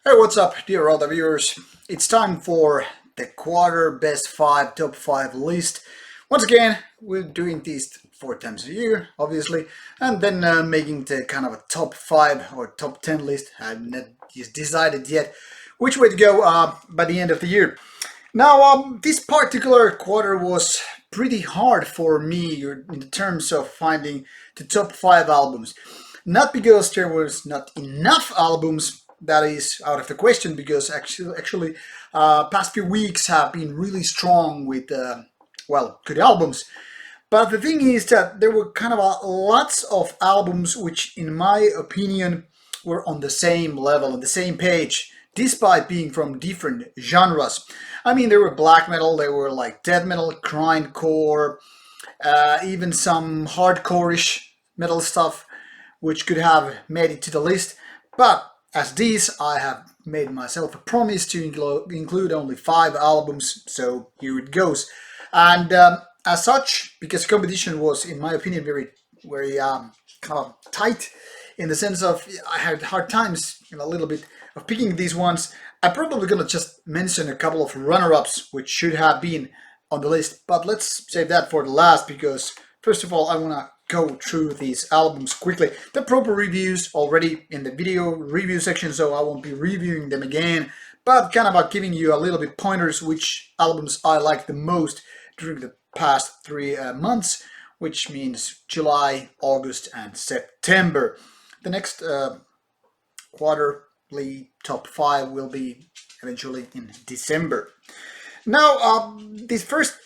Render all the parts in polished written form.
Hey, what's up, dear Rauta viewers? It's time for the quarter best five, top five list. Once again, we're doing these 4 times a year, obviously, and then making the kind of a top five or top 10 list. I haven't decided yet which way to go by the end of the year. Now, this particular quarter was pretty hard for me in terms of finding the top five albums. Not because there was not enough albums, that is out of the question, because actually, past few weeks have been really strong with good albums. But the thing is that there were kind of lots of albums which, in my opinion, were on the same level, on the same page, despite being from different genres. I mean, there were black metal, there were like death metal, grindcore, even some hardcore-ish metal stuff, which could have made it to the list. But as these, I have made myself a promise to include only five albums, so here it goes. And as such, because competition was, in my opinion, very kind of tight, in the sense of I had hard times a little bit of picking these ones. I'm probably gonna just mention a couple of runner-ups which should have been on the list, but let's save that for the last because first of all I wanna go through these albums quickly. The proper reviews already in the video review section, so I won't be reviewing them again, but kind of about giving you a little bit pointers which albums I like the most during the past 3 months, which means July, August, and September. The next quarterly top five will be eventually in December. Now, this first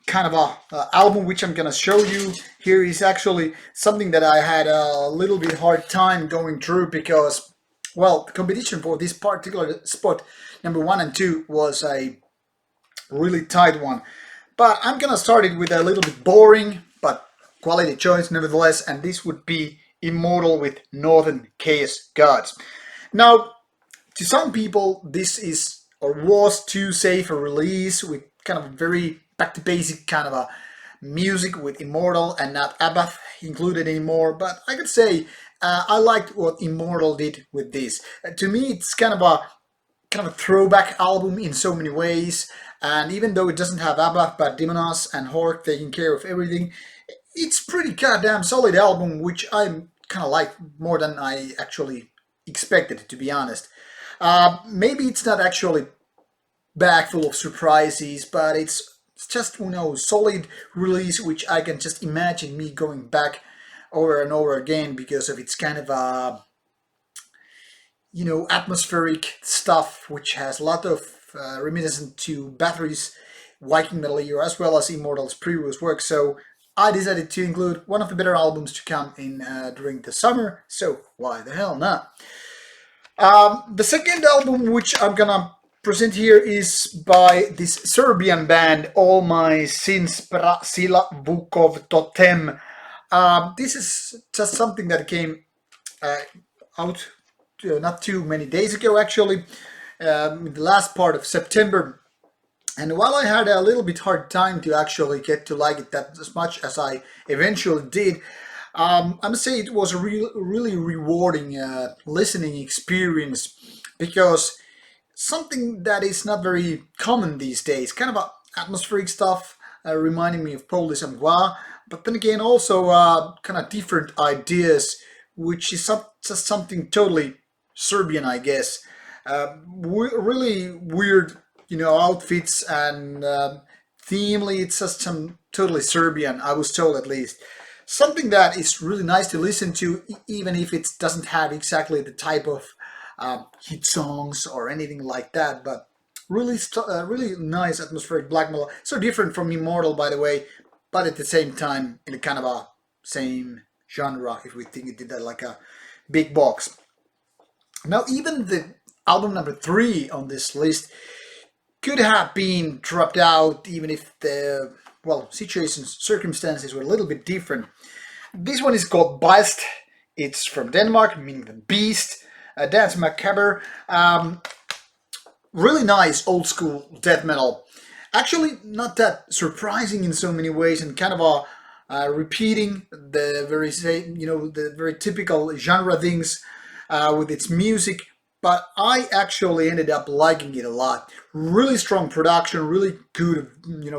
kind of a album which I'm gonna show you here is actually something that I had a little bit hard time going through because, well, the competition for this particular spot, number one and two, was a really tight one. But I'm gonna start it with a little bit boring, but quality choice nevertheless, and this would be Immortal with Northern Chaos Gods. Now, to some people, this is or was too safe a release with kind of very back to basic kind of a music with Immortal and not Abbath included anymore. But I could say I liked what Immortal did with this. To me, it's kind of a throwback album in so many ways. And even though it doesn't have Abbath, but Demonas and Hork taking care of everything, it's pretty goddamn solid album, which I kind of like more than I actually expected, to be honest. Maybe it's not actually back full of surprises, but it's just solid release which I can just imagine me going back over and over again because of its kind of atmospheric stuff which has a lot of reminiscent to Bathory's Viking Metal era as well as Immortal's previous work. So I decided to include one of the better albums to come in during the summer. So why the hell not? The second album which I'm gonna present here is by this Serbian band All My Sins Prasila Vukov Totem. This is just something that came out not too many days ago, actually, in the last part of September. And while I had a little bit hard time to actually get to like it that as much as I eventually did, I must say it was a really rewarding listening experience because something that is not very common these days, kind of atmospheric stuff, reminding me of Polish and Gua, but then again also kind of different ideas, which is just something totally Serbian, I guess. Really weird, outfits and themely, it's just some totally Serbian, I was told at least. Something that is really nice to listen to, even if it doesn't have exactly the type of hit songs or anything like that, but really nice atmospheric black metal. So different from Immortal, by the way, but at the same time in a kind of a same genre, if we think it did that like a big box. Now, even the album number three on this list could have been dropped out, even if the circumstances were a little bit different. This one is called Beist. It's from Denmark, meaning the beast. Dance Macabre. Really nice old school death metal. Actually, not that surprising in so many ways, and kind of repeating the very typical genre things with its music. but I actually ended up liking it a lot. Really strong production, really good,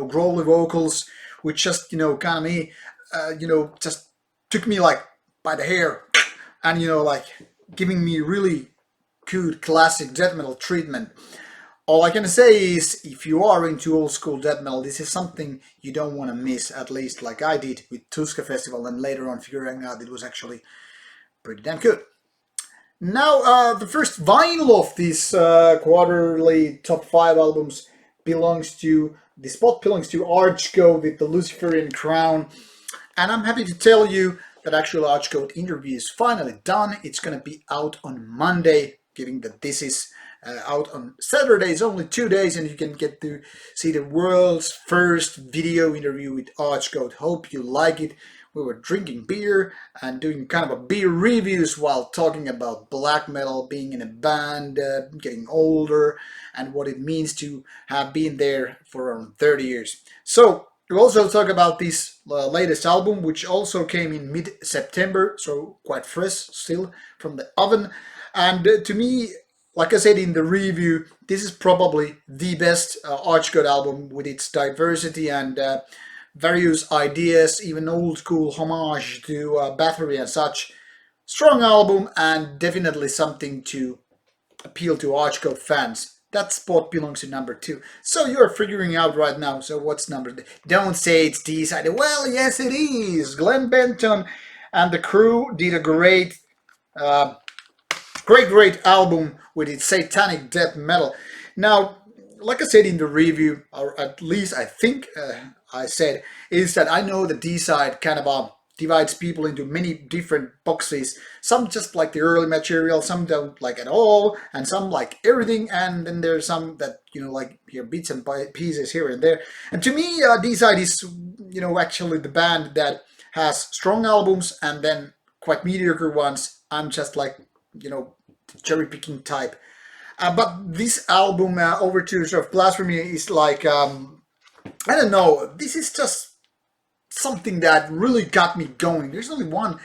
growly vocals, which just, kind of me, just took me like by the hair and, like giving me really good classic death metal treatment. All I can say is, if you are into old school death metal, this is something you don't want to miss, at least like I did with Tuska Festival, and later on figuring out it was actually pretty damn good. Now, the first vinyl of this quarterly top 5 albums the spot belongs to Archgoat with the Luciferian Crown. And I'm happy to tell you that actual Archgoat interview is finally done. It's going to be out on Monday, given that this is out on Saturday. It's only 2 days, and you can get to see the world's first video interview with Archgoat. Hope you like it. We were drinking beer and doing kind of a beer reviews while talking about black metal, being in a band, getting older, and what it means to have been there for around 30 years. So we also talk about this latest album, which also came in mid-September, so quite fresh still from the oven. And to me, like I said in the review, this is probably the best Archgoat album with its diversity and various ideas, even old school homage to Bathory and such. Strong album and definitely something to appeal to Archgoat fans. That spot belongs to number 2. So you're figuring out right now, so what's number? Don't say it's D-side. Well, yes it is. Glenn Benton and the crew did a great album with its satanic death metal. Now, like I said in the review, or at least I think I said, is that I know the D-side kind of divides people into many different boxes. Some just like the early material, some don't like at all, and some like everything, and then there's some that, like here bits and pieces here and there. And to me, D-side is, actually the band that has strong albums and then quite mediocre ones. I'm just like, cherry picking type. But this album, Overtures of Blasphemy, is like, I don't know, this is just something that really got me going. There's only one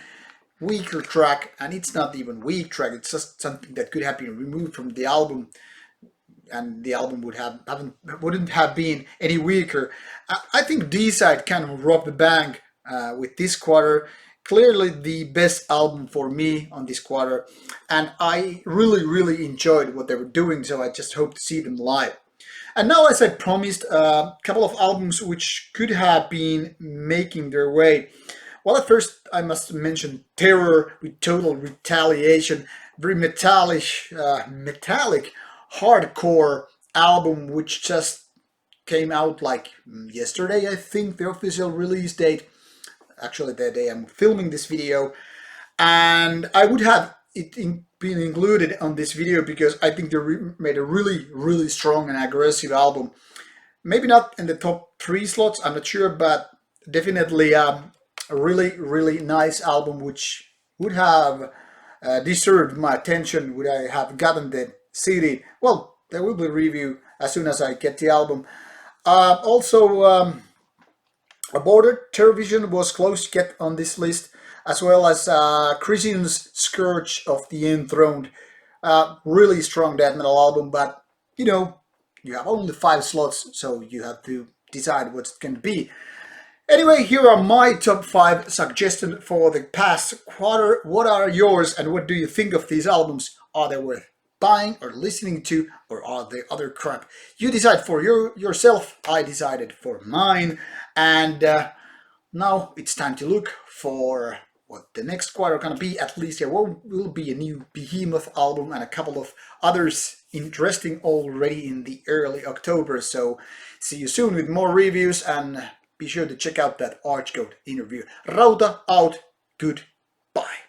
weaker track, and it's not even weak track, it's just something that could have been removed from the album, and the album wouldn't have been any weaker. I think D-side kind of robbed the bank with this quarter. Clearly the best album for me on this quarter, and I really enjoyed what they were doing, so I just hope to see them live. And now, as I promised, a couple of albums which could have been making their way. Well, at first I must mention Terror with Total Retaliation, very metallic hardcore album which just came out like yesterday, I think, the official release date. Actually, the day I'm filming this video, and I would have it been included on this video because I think they made a really strong and aggressive album. Maybe not in the top 3 slots, I'm not sure, but definitely a really nice album which would have deserved my attention would I have gotten the CD. Well, there will be a review as soon as I get the album. Also, Aborted Terrorvision was close to get on this list, as well as Christian's Scourge of the Enthroned. Really strong death metal album, but you have only 5 slots, so you have to decide what's going to be. Anyway, here are my top 5 suggestions for the past quarter. What are yours, and what do you think of these albums? Are they worth buying or listening to, or are they other crap? You decide for yourself. I decided for mine, and now it's time to look for what the next quarter gonna be. At least there will be a new Behemoth album and a couple of others interesting already in the early October. So see you soon with more reviews, and be sure to check out that Archgoat interview. Rauta out. Goodbye.